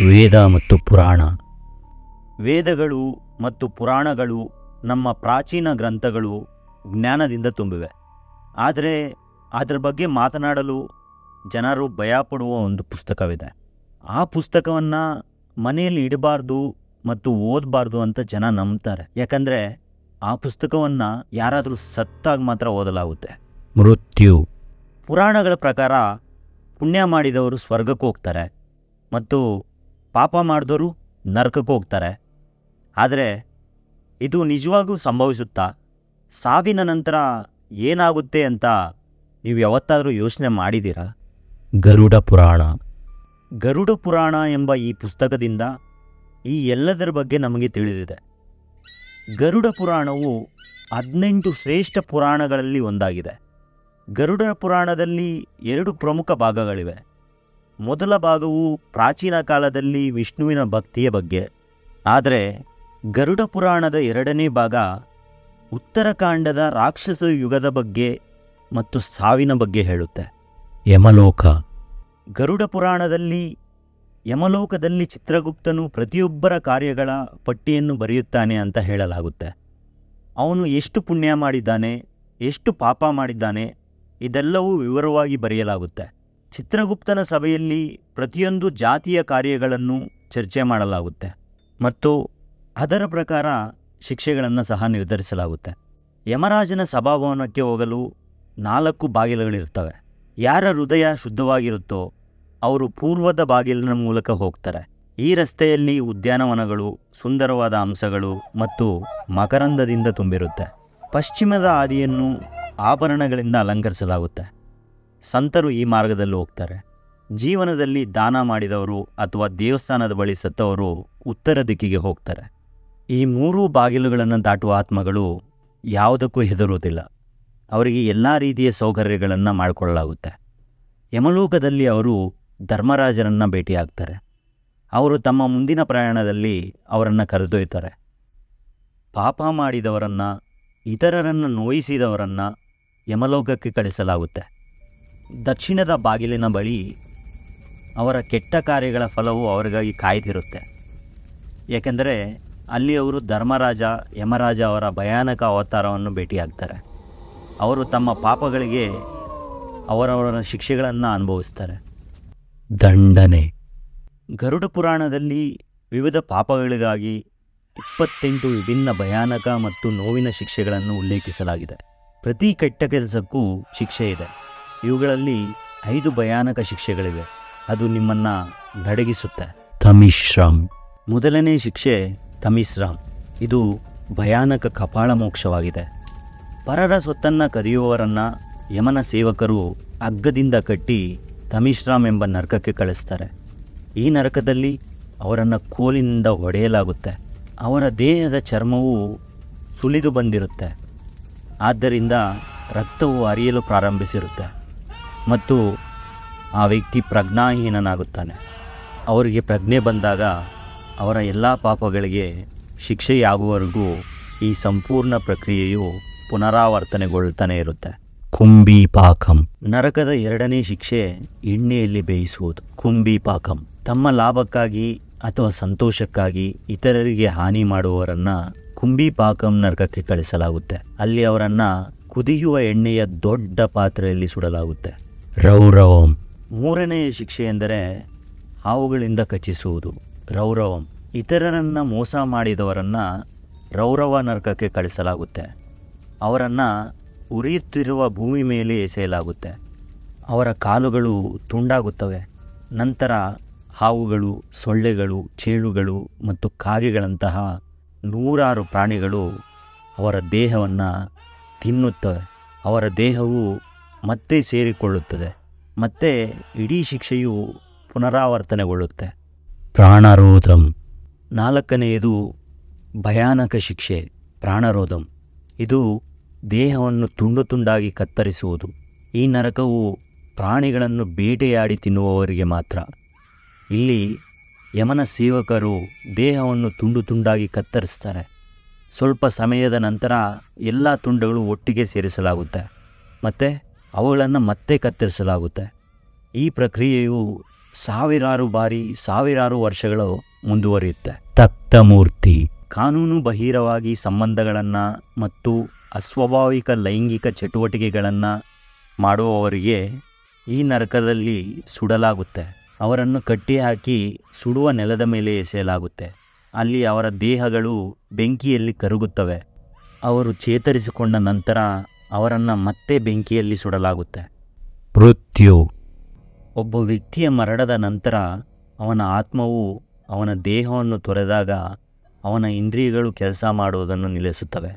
ವೇದ ಮತ್ತು ಪುರಾಣ. ವೇದಗಳು ಮತ್ತು ಪುರಾಣಗಳು ನಮ್ಮ ಪ್ರಾಚೀನ ಗ್ರಂಥಗಳು ಜ್ಞಾನದಿಂದ ತುಂಬಿವೆ. ಆದರೆ ಅದರ ಬಗ್ಗೆ ಮಾತನಾಡಲು ಜನರು ಭಯಪಡುವ ಒಂದು ಪುಸ್ತಕವಿದೆ. ಆ ಪುಸ್ತಕವನ್ನು ಮನೆಯಲ್ಲಿ ಇಡಬಾರ್ದು ಮತ್ತು ಓದಬಾರ್ದು ಅಂತ ಜನ ನಂಬ್ತಾರೆ. ಯಾಕಂದರೆ ಆ ಪುಸ್ತಕವನ್ನು ಯಾರಾದರೂ ಸತ್ತಾಗ ಮಾತ್ರ ಓದಲಾಗುತ್ತೆ. ಮೃತ್ಯು. ಪುರಾಣಗಳ ಪ್ರಕಾರ ಪುಣ್ಯ ಮಾಡಿದವರು ಸ್ವರ್ಗಕ್ಕೆ ಹೋಗ್ತಾರೆ ಮತ್ತು ಪಾಪ ಮಾಡಿದವರು ನರಕಕ್ಕೆ ಹೋಗ್ತಾರೆ. ಆದರೆ ಇದು ನಿಜವಾಗೂ ಸಂಭವಿಸುತ್ತಾ? ಸಾವಿನ ನಂತರ ಏನಾಗುತ್ತೆ ಅಂತ ನೀವು ಯಾವತ್ತಾದರೂ ಯೋಚನೆ ಮಾಡಿದ್ದೀರಾ? ಗರುಡ ಪುರಾಣ. ಗರುಡ ಪುರಾಣ ಎಂಬ ಈ ಪುಸ್ತಕದಿಂದ ಈ ಎಲ್ಲದರ ಬಗ್ಗೆ ನಮಗೆ ತಿಳಿದಿದೆ. ಗರುಡ ಪುರಾಣವು 18 ಶ್ರೇಷ್ಠ ಪುರಾಣಗಳಲ್ಲಿ ಒಂದಾಗಿದೆ. ಗರುಡ ಪುರಾಣದಲ್ಲಿ 2 ಪ್ರಮುಖ ಭಾಗಗಳಿವೆ. ಮೊದಲ ಭಾಗವು ಪ್ರಾಚೀನ ಕಾಲದಲ್ಲಿ ವಿಷ್ಣುವಿನ ಭಕ್ತಿಯ ಬಗ್ಗೆ. ಆದರೆ ಗರುಡ ಪುರಾಣದ 2ನೇ ಭಾಗ ಉತ್ತರಕಾಂಡದ ರಾಕ್ಷಸ ಯುಗದ ಬಗ್ಗೆ ಮತ್ತು ಸಾವಿನ ಬಗ್ಗೆ ಹೇಳುತ್ತೆ. ಯಮಲೋಕ. ಗರುಡ ಪುರಾಣದಲ್ಲಿ ಯಮಲೋಕದಲ್ಲಿ ಚಿತ್ರಗುಪ್ತನು ಪ್ರತಿಯೊಬ್ಬರ ಕಾರ್ಯಗಳ ಪಟ್ಟಿಯನ್ನು ಬರೆಯುತ್ತಾನೆ ಅಂತ ಹೇಳಲಾಗುತ್ತೆ. ಅವನು ಎಷ್ಟು ಪುಣ್ಯ ಮಾಡಿದ್ದಾನೆ, ಎಷ್ಟು ಪಾಪ ಮಾಡಿದ್ದಾನೆ, ಇದೆಲ್ಲವೂ ವಿವರವಾಗಿ ಬರೆಯಲಾಗುತ್ತೆ. ಚಿತ್ರಗುಪ್ತನ ಸಭೆಯಲ್ಲಿ ಪ್ರತಿಯೊಂದು ಜಾತಿಯ ಕಾರ್ಯಗಳನ್ನು ಚರ್ಚೆ ಮಾಡಲಾಗುತ್ತೆ ಮತ್ತು ಅದರ ಪ್ರಕಾರ ಶಿಕ್ಷೆಗಳನ್ನು ಸಹ ನಿರ್ಧರಿಸಲಾಗುತ್ತೆ. ಯಮರಾಜನ ಸಭಾಭವನಕ್ಕೆ ಹೋಗಲು 4 ಬಾಗಿಲುಗಳಿರ್ತವೆ. ಯಾರ ಹೃದಯ ಶುದ್ಧವಾಗಿರುತ್ತೋ ಅವರು ಪೂರ್ವದ ಬಾಗಿಲಿನ ಮೂಲಕ ಹೋಗ್ತಾರೆ. ಈ ರಸ್ತೆಯಲ್ಲಿ ಉದ್ಯಾನವನಗಳು, ಸುಂದರವಾದ ಅಂಶಗಳು ಮತ್ತು ಮಕರಂದದಿಂದ ತುಂಬಿರುತ್ತೆ. ಪಶ್ಚಿಮದ ಹಾದಿಯನ್ನು ಆಭರಣಗಳಿಂದ ಅಲಂಕರಿಸಲಾಗುತ್ತೆ. ಸಂತರು ಈ ಮಾರ್ಗದಲ್ಲಿ ಹೋಗ್ತಾರೆ. ಜೀವನದಲ್ಲಿ ದಾನ ಮಾಡಿದವರು ಅಥವಾ ದೇವಸ್ಥಾನದ ಬಳಿ ಸತ್ತವರು ಉತ್ತರ ದಿಕ್ಕಿಗೆ ಹೋಗ್ತಾರೆ. ಈ 3 ಬಾಗಿಲುಗಳನ್ನು ದಾಟುವ ಆತ್ಮಗಳು ಯಾವುದಕ್ಕೂ ಹೆದರುವುದಿಲ್ಲ. ಅವರಿಗೆ ಎಲ್ಲ ರೀತಿಯ ಸೌಕರ್ಯಗಳನ್ನು ಮಾಡಿಕೊಳ್ಳಲಾಗುತ್ತೆ. ಯಮಲೋಕದಲ್ಲಿ ಅವರು ಧರ್ಮರಾಜರನ್ನು ಭೇಟಿಯಾಗ್ತಾರೆ. ಅವರು ತಮ್ಮ ಮುಂದಿನ ಪ್ರಯಾಣದಲ್ಲಿ ಅವರನ್ನು ಕರೆದೊಯ್ತಾರೆ. ಪಾಪ ಮಾಡಿದವರನ್ನು, ಇತರರನ್ನು ನೋಯಿಸಿದವರನ್ನು ಯಮಲೋಕಕ್ಕೆ ಕಳಿಸಲಾಗುತ್ತೆ. ದಕ್ಷಿಣದ ಬಾಗಿಲಿನ ಬಳಿ ಅವರ ಕೆಟ್ಟ ಕಾರ್ಯಗಳ ಫಲವು ಅವರಿಗಾಗಿ ಕಾಯ್ದಿರುತ್ತೆ. ಏಕೆಂದರೆ ಅಲ್ಲಿ ಅವರು ಧರ್ಮರಾಜ, ಯಮರಾಜ ಅವರ ಭಯಾನಕ ಅವತಾರವನ್ನು ಭೇಟಿಯಾಗ್ತಾರೆ. ಅವರು ತಮ್ಮ ಪಾಪಗಳಿಗೆ ಅವರವರ ಶಿಕ್ಷೆಗಳನ್ನು ಅನುಭವಿಸ್ತಾರೆ. ದಂಡನೆ. ಗರುಡ ಪುರಾಣದಲ್ಲಿ ವಿವಿಧ ಪಾಪಗಳಿಗಾಗಿ 28 ವಿಭಿನ್ನ ಭಯಾನಕ ಮತ್ತು ನೋವಿನ ಶಿಕ್ಷೆಗಳನ್ನು ಉಲ್ಲೇಖಿಸಲಾಗಿದೆ. ಪ್ರತಿ ಕೆಟ್ಟ ಕೆಲಸಕ್ಕೂ ಶಿಕ್ಷೆ ಇದೆ. ಇವುಗಳಲ್ಲಿ 5 ಭಯಾನಕ ಶಿಕ್ಷೆಗಳಿವೆ. ಅದು ನಿಮ್ಮನ್ನು ನಡಗಿಸುತ್ತೆ. ತಮಿಶ್ರಾಮ್. ಮೊದಲನೇ ಶಿಕ್ಷೆ ತಮಿಶ್ರಾಮ್. ಇದು ಭಯಾನಕ ಕಪಾಳ ಮೋಕ್ಷವಾಗಿದೆ. ಪರರ ಸೊತ್ತನ್ನು ಕದಿಯುವವರನ್ನು ಯಮನ ಸೇವಕರು ಹಗ್ಗದಿಂದ ಕಟ್ಟಿ ತಮಿಶ್ರಾಮ್ ಎಂಬ ನರಕಕ್ಕೆ ಕಳಿಸ್ತಾರೆ. ಈ ನರಕದಲ್ಲಿ ಅವರನ್ನು ಕೋಲಿನಿಂದ ಹೊಡೆಯಲಾಗುತ್ತೆ. ಅವರ ದೇಹದ ಚರ್ಮವು ಸುಲಿದು ಬಂದಿರುತ್ತೆ. ಆದ್ದರಿಂದ ರಕ್ತವು ಹರಿಯಲು ಪ್ರಾರಂಭಿಸಿರುತ್ತೆ ಮತ್ತು ಆ ವ್ಯಕ್ತಿ ಪ್ರಜ್ಞಾಹೀನನಾಗುತ್ತಾನೆ. ಅವರಿಗೆ ಪ್ರಜ್ಞೆ ಬಂದಾಗ ಅವರ ಎಲ್ಲ ಪಾಪಗಳಿಗೆ ಶಿಕ್ಷೆಯಾಗುವವರೆಗೂ ಈ ಸಂಪೂರ್ಣ ಪ್ರಕ್ರಿಯೆಯು ಪುನರಾವರ್ತನೆಗೊಳ್ತಾನೆ ಇರುತ್ತೆ. ಕುಂಭೀಪಾಕಂ. ನರಕದ 2ನೇ ಶಿಕ್ಷೆ ಎಣ್ಣೆಯಲ್ಲಿ ಬೇಯಿಸುವುದು. ಕುಂಭೀಪಾಕಂ. ತಮ್ಮ ಲಾಭಕ್ಕಾಗಿ ಅಥವಾ ಸಂತೋಷಕ್ಕಾಗಿ ಇತರರಿಗೆ ಹಾನಿ ಮಾಡುವವರನ್ನು ಕುಂಭೀಪಾಕಂ ನರಕಕ್ಕೆ ಕಳಿಸಲಾಗುತ್ತೆ. ಅಲ್ಲಿ ಅವರನ್ನು ಕುದಿಯುವ ಎಣ್ಣೆಯ ದೊಡ್ಡ ಪಾತ್ರೆಯಲ್ಲಿ ಸುಡಲಾಗುತ್ತೆ. ರೌರವಂ. 3ನೇ ಶಿಕ್ಷೆ ಎಂದರೆ ಹಾವುಗಳಿಂದ ಕಚ್ಚಿಸುವುದು. ರೌರವಂ. ಇತರರನ್ನು ಮೋಸ ಮಾಡಿದವರನ್ನು ರೌರವ ನರಕಕ್ಕೆ ಕಳಿಸಲಾಗುತ್ತೆ. ಅವರನ್ನು ಉರಿಯುತ್ತಿರುವ ಭೂಮಿ ಮೇಲೆ ಎಸೆಯಲಾಗುತ್ತೆ. ಅವರ ಕಾಲುಗಳು ತುಂಡಾಗುತ್ತವೆ. ನಂತರ ಹಾವುಗಳು, ಸೊಳ್ಳೆಗಳು, ಚೇಳುಗಳು ಮತ್ತು ಕಾಗೆಗಳಂತಹ 100 ಪ್ರಾಣಿಗಳು ಅವರ ದೇಹವನ್ನು ತಿನ್ನುತ್ತವೆ. ಅವರ ದೇಹವು ಮತ್ತೆ ಸೇರಿಕೊಳ್ಳುತ್ತದೆ. ಮತ್ತೆ ಇಡೀ ಶಿಕ್ಷೆಯು ಪುನರಾವರ್ತನೆಗೊಳ್ಳುತ್ತೆ. ಪ್ರಾಣರೋಧಂ. 4ನೇದು ಭಯಾನಕ ಶಿಕ್ಷೆ ಪ್ರಾಣರೋಧಂ. ಇದು ದೇಹವನ್ನು ತುಂಡು ತುಂಡಾಗಿ ಕತ್ತರಿಸುವುದು. ಈ ನರಕವು ಪ್ರಾಣಿಗಳನ್ನು ಬೇಟೆಯಾಡಿ ತಿನ್ನುವವರಿಗೆ ಮಾತ್ರ. ಇಲ್ಲಿ ಯಮನ ಸೇವಕರು ದೇಹವನ್ನು ತುಂಡು ತುಂಡಾಗಿ ಕತ್ತರಿಸ್ತಾರೆ. ಸ್ವಲ್ಪ ಸಮಯದ ನಂತರ ಎಲ್ಲ ತುಂಡುಗಳು ಒಟ್ಟಿಗೆ ಸೇರಿಸಲಾಗುತ್ತೆ ಮತ್ತು ಅವುಗಳನ್ನು ಮತ್ತೆ ಕತ್ತರಿಸಲಾಗುತ್ತೆ. ಈ ಪ್ರಕ್ರಿಯೆಯು ಸಾವಿರಾರು ಬಾರಿ ಸಾವಿರಾರು ವರ್ಷಗಳು ಮುಂದುವರಿಯುತ್ತೆ. ತಕ್ತಮೂರ್ತಿ ಕಾನೂನು ಬಹಿರವಾಗಿ ಸಂಬಂಧಗಳನ್ನು ಮತ್ತು ಅಸ್ವಾಭಾವಿಕ ಲೈಂಗಿಕ ಚಟುವಟಿಕೆಗಳನ್ನು ಮಾಡುವವರಿಗೆ ಈ ನರಕದಲ್ಲಿ ಸುಡಲಾಗುತ್ತೆ. ಅವರನ್ನು ಕಟ್ಟಿಹಾಕಿ ಸುಡುವ ನೆಲದ ಮೇಲೆ ಎಸೆಯಲಾಗುತ್ತೆ. ಅಲ್ಲಿ ಅವರ ದೇಹಗಳು ಬೆಂಕಿಯಲ್ಲಿ ಕರಗುತ್ತವೆ. ಅವರು ಚೇತರಿಸಿಕೊಂಡ ನಂತರ ಅವರನ್ನು ಮತ್ತೆ ಬೆಂಕಿಯಲ್ಲಿ ಸುಡಲಾಗುತ್ತೆ. ಮೃತ್ಯು ಒಬ್ಬ ವ್ಯಕ್ತಿಯ ಮರಣದ ನಂತರ ಅವನ ಆತ್ಮವು ಅವನ ದೇಹವನ್ನು ತೊರೆದಾಗ ಅವನ ಇಂದ್ರಿಯಗಳು ಕೆಲಸ ಮಾಡುವುದನ್ನು ನಿಲ್ಲಿಸುತ್ತವೆ.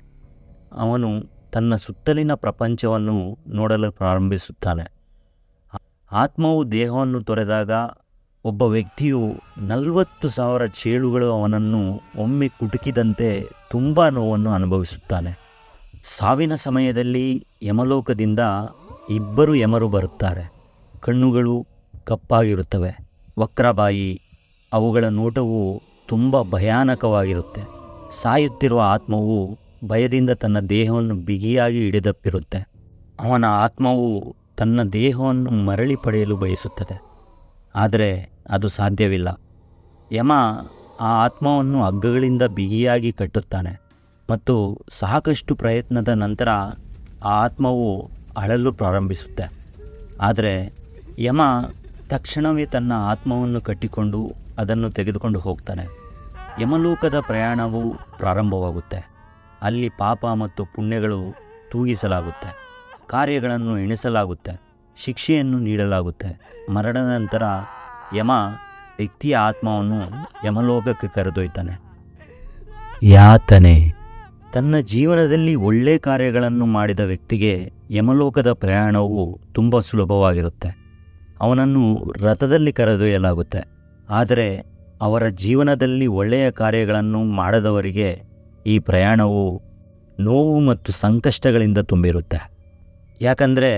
ಅವನು ತನ್ನ ಸುತ್ತಲಿನ ಪ್ರಪಂಚವನ್ನು ನೋಡಲು ಪ್ರಾರಂಭಿಸುತ್ತಾನೆ. ಆತ್ಮವು ದೇಹವನ್ನು ತೊರೆದಾಗ ಒಬ್ಬ ವ್ಯಕ್ತಿಯು 40,000 ಚೇಳುಗಳು ಅವನನ್ನು ಒಮ್ಮೆ ಕುಟುಕಿದಂತೆ ತುಂಬ ನೋವನ್ನು ಅನುಭವಿಸುತ್ತಾನೆ. ಸಾವಿನ ಸಮಯದಲ್ಲಿ ಯಮಲೋಕದಿಂದ 2 ಯಮರು ಬರುತ್ತಾರೆ. ಕಣ್ಣುಗಳು ಕಪ್ಪಾಗಿರುತ್ತವೆ, ವಕ್ರಬಾಯಿ. ಅವುಗಳ ನೋಟವು ತುಂಬ ಭಯಾನಕವಾಗಿರುತ್ತೆ. ಸಾಯುತ್ತಿರುವ ಆತ್ಮವು ಭಯದಿಂದ ತನ್ನ ದೇಹವನ್ನು ಬಿಗಿಯಾಗಿ ಹಿಡಿದಪ್ಪಿರುತ್ತೆ. ಅವನ ಆತ್ಮವು ತನ್ನ ದೇಹವನ್ನು ಮರಳಿ ಪಡೆಯಲು ಬಯಸುತ್ತದೆ, ಆದರೆ ಅದು ಸಾಧ್ಯವಿಲ್ಲ. ಯಮ ಆ ಆತ್ಮವನ್ನು ಹಗ್ಗಗಳಿಂದ ಬಿಗಿಯಾಗಿ ಕಟ್ಟುತ್ತಾನೆ ಮತ್ತು ಸಾಕಷ್ಟು ಪ್ರಯತ್ನದ ನಂತರ ಆ ಆತ್ಮವು ಅಳಲು ಪ್ರಾರಂಭಿಸುತ್ತೆ. ಆದರೆ ಯಮ ತಕ್ಷಣವೇ ತನ್ನ ಆತ್ಮವನ್ನು ಕಟ್ಟಿಕೊಂಡು ಅದನ್ನು ತೆಗೆದುಕೊಂಡು ಹೋಗ್ತಾನೆ. ಯಮಲೋಕದ ಪ್ರಯಾಣವು ಪ್ರಾರಂಭವಾಗುತ್ತೆ. ಅಲ್ಲಿ ಪಾಪ ಮತ್ತು ಪುಣ್ಯಗಳು ತೂಗಿಸಲಾಗುತ್ತೆ, ಕಾರ್ಯಗಳನ್ನು ಎಣಿಸಲಾಗುತ್ತೆ, ಶಿಕ್ಷೆಯನ್ನು ನೀಡಲಾಗುತ್ತೆ. ಮರಣದ ನಂತರ ಯಮ ವ್ಯಕ್ತಿಯ ಆತ್ಮವನ್ನು ಯಮಲೋಕಕ್ಕೆ ಕರೆದೊಯ್ತಾನೆ. ಯಾತನೆ ತನ್ನ ಜೀವನದಲ್ಲಿ ಒಳ್ಳೆ ಕಾರ್ಯಗಳನ್ನು ಮಾಡಿದ ವ್ಯಕ್ತಿಗೆ ಯಮಲೋಕದ ಪ್ರಯಾಣವು ತುಂಬ ಸುಲಭವಾಗಿರುತ್ತೆ. ಅವನನ್ನು ರಥದಲ್ಲಿ ಕರೆದೊಯ್ಯಲಾಗುತ್ತೆ. ಆದರೆ ಅವರ ಜೀವನದಲ್ಲಿ ಒಳ್ಳೆಯ ಕಾರ್ಯಗಳನ್ನು ಮಾಡದವರಿಗೆ ಈ ಪ್ರಯಾಣವು ನೋವು ಮತ್ತು ಸಂಕಷ್ಟಗಳಿಂದ ತುಂಬಿರುತ್ತೆ. ಯಾಕಂದರೆ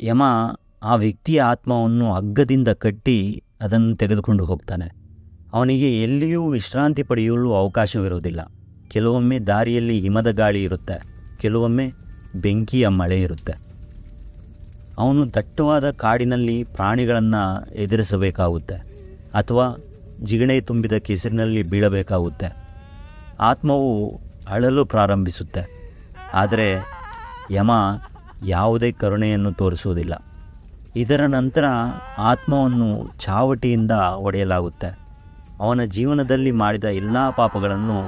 ಯಮ ಆ ವ್ಯಕ್ತಿಯ ಆತ್ಮವನ್ನು ಹಗ್ಗದಿಂದ ಕಟ್ಟಿ ಅದನ್ನು ತೆಗೆದುಕೊಂಡು ಹೋಗ್ತಾನೆ. ಅವನಿಗೆ ಎಲ್ಲಿಯೂ ವಿಶ್ರಾಂತಿ ಪಡೆಯಲು ಅವಕಾಶವಿರುವುದಿಲ್ಲ. ಕೆಲವೊಮ್ಮೆ ದಾರಿಯಲ್ಲಿ ಹಿಮದ ಗಾಳಿ ಇರುತ್ತೆ, ಕೆಲವೊಮ್ಮೆ ಬೆಂಕಿಯ ಮಳೆ ಇರುತ್ತೆ. ಅವನು ದಟ್ಟವಾದ ಕಾಡಿನಲ್ಲಿ ಪ್ರಾಣಿಗಳನ್ನು ಎದುರಿಸಬೇಕಾಗುತ್ತೆ ಅಥವಾ ಜಿಗಣೆ ತುಂಬಿದ ಕೆಸರಿನಲ್ಲಿ ಬೀಳಬೇಕಾಗುತ್ತೆ. ಆತ್ಮವು ಅಳಲು ಪ್ರಾರಂಭಿಸುತ್ತೆ, ಆದರೆ ಯಮ ಯಾವುದೇ ಕರುಣೆಯನ್ನು ತೋರಿಸುವುದಿಲ್ಲ. ಇದರ ನಂತರ ಆತ್ಮವನ್ನು ಚಾವಟಿಯಿಂದ ಹೊಡೆಯಲಾಗುತ್ತೆ. ಅವನ ಜೀವನದಲ್ಲಿ ಮಾಡಿದ ಎಲ್ಲ ಪಾಪಗಳನ್ನು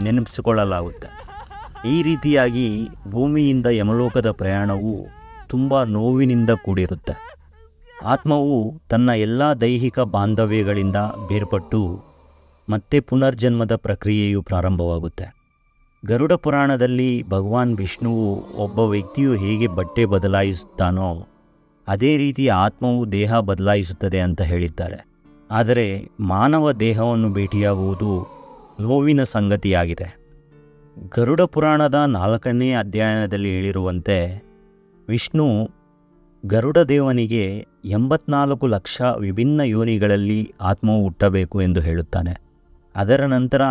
ನೆನಪಿಸಿಕೊಳ್ಳಲಾಗುತ್ತೆ. ಈ ರೀತಿಯಾಗಿ ಭೂಮಿಯಿಂದ ಯಮಲೋಕದ ಪ್ರಯಾಣವು ತುಂಬ ನೋವಿನಿಂದ ಕೂಡಿರುತ್ತೆ. ಆತ್ಮವು ತನ್ನ ಎಲ್ಲ ದೈಹಿಕ ಬಾಂಧವ್ಯಗಳಿಂದ ಬೇರ್ಪಟ್ಟು ಮತ್ತೆ ಪುನರ್ಜನ್ಮದ ಪ್ರಕ್ರಿಯೆಯು ಪ್ರಾರಂಭವಾಗುತ್ತೆ. ಗರುಡ ಪುರಾಣದಲ್ಲಿ ಭಗವಾನ್ ವಿಷ್ಣುವು ಒಬ್ಬ ವ್ಯಕ್ತಿಯು ಹೇಗೆ ಬಟ್ಟೆ ಬದಲಾಯಿಸುತ್ತಾನೋ ಅದೇ ರೀತಿ ಆತ್ಮವು ದೇಹ ಬದಲಾಯಿಸುತ್ತದೆ ಅಂತ ಹೇಳಿದ್ದಾರೆ. ಆದರೆ ಮಾನವ ದೇಹವನ್ನು ಭೇಟಿಯಾಗುವುದು ನೋವಿನ ಸಂಗತಿಯಾಗಿದೆ. ಗರುಡ ಪುರಾಣದ 4ನೇ ಅಧ್ಯಾಯದಲ್ಲಿ ಹೇಳಿರುವಂತೆ ವಿಷ್ಣು ಗರುಡ ದೇವನಿಗೆ 84 ಲಕ್ಷ ವಿಭಿನ್ನ ಯೋನಿಗಳಲ್ಲಿ ಆತ್ಮವು ಹುಟ್ಟಬೇಕು ಎಂದು ಹೇಳುತ್ತಾನೆ. ಅದರ ನಂತರ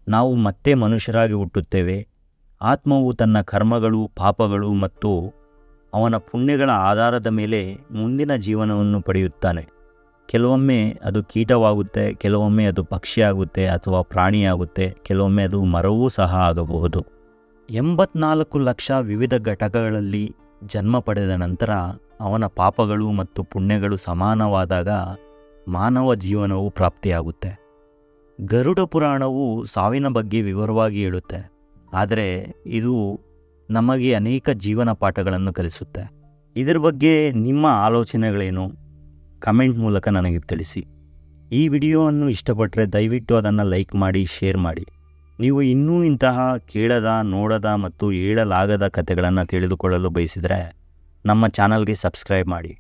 ನಾವು ಮತ್ತೆ ಮನುಷ್ಯರಾಗಿ ಹುಟ್ಟುತ್ತೇವೆ. ಆತ್ಮವು ತನ್ನ ಕರ್ಮಗಳು, ಪಾಪಗಳು ಮತ್ತು ಅವನ ಪುಣ್ಯಗಳ ಆಧಾರದ ಮೇಲೆ ಮುಂದಿನ ಜೀವನವನ್ನು ಪಡೆಯುತ್ತಾನೆ. ಕೆಲವೊಮ್ಮೆ ಅದು ಕೀಟವಾಗುತ್ತೆ, ಕೆಲವೊಮ್ಮೆ ಅದು ಪಕ್ಷಿಯಾಗುತ್ತೆ ಅಥವಾ ಪ್ರಾಣಿಯಾಗುತ್ತೆ, ಕೆಲವೊಮ್ಮೆ ಅದು ಮರವೂ ಸಹ ಆಗಬಹುದು. 84 ಲಕ್ಷ ವಿವಿಧ ಘಟಕಗಳಲ್ಲಿ ಜನ್ಮ ಪಡೆದ ನಂತರ ಅವನ ಪಾಪಗಳು ಮತ್ತು ಪುಣ್ಯಗಳು ಸಮಾನವಾದಾಗ ಮಾನವ ಜೀವನವು ಪ್ರಾಪ್ತಿಯಾಗುತ್ತೆ. ಗರುಡ ಪುರಾಣವು ಸಾವಿನ ಬಗ್ಗೆ ವಿವರವಾಗಿ ಹೇಳುತ್ತೆ, ಆದರೆ ಇದು ನಮಗೆ ಅನೇಕ ಜೀವನ ಪಾಠಗಳನ್ನು ಕಲಿಸುತ್ತೆ. ಇದರ ಬಗ್ಗೆ ನಿಮ್ಮ ಆಲೋಚನೆಗಳೇನು? ಕಮೆಂಟ್ ಮೂಲಕ ನನಗೆ ತಿಳಿಸಿ. ಈ ವಿಡಿಯೋವನ್ನು ಇಷ್ಟಪಟ್ಟರೆ ದಯವಿಟ್ಟು ಅದನ್ನು ಲೈಕ್ ಮಾಡಿ, ಶೇರ್ ಮಾಡಿ. ನೀವು ಇನ್ನೂ ಇಂತಹ ಕೇಳದ, ನೋಡದ ಮತ್ತು ಹೇಳಲಾಗದ ಕಥೆಗಳನ್ನು ತಿಳಿದುಕೊಳ್ಳಲು ಬಯಸಿದರೆ ನಮ್ಮ ಚಾನಲ್ಗೆ ಸಬ್ಸ್ಕ್ರೈಬ್ ಮಾಡಿ.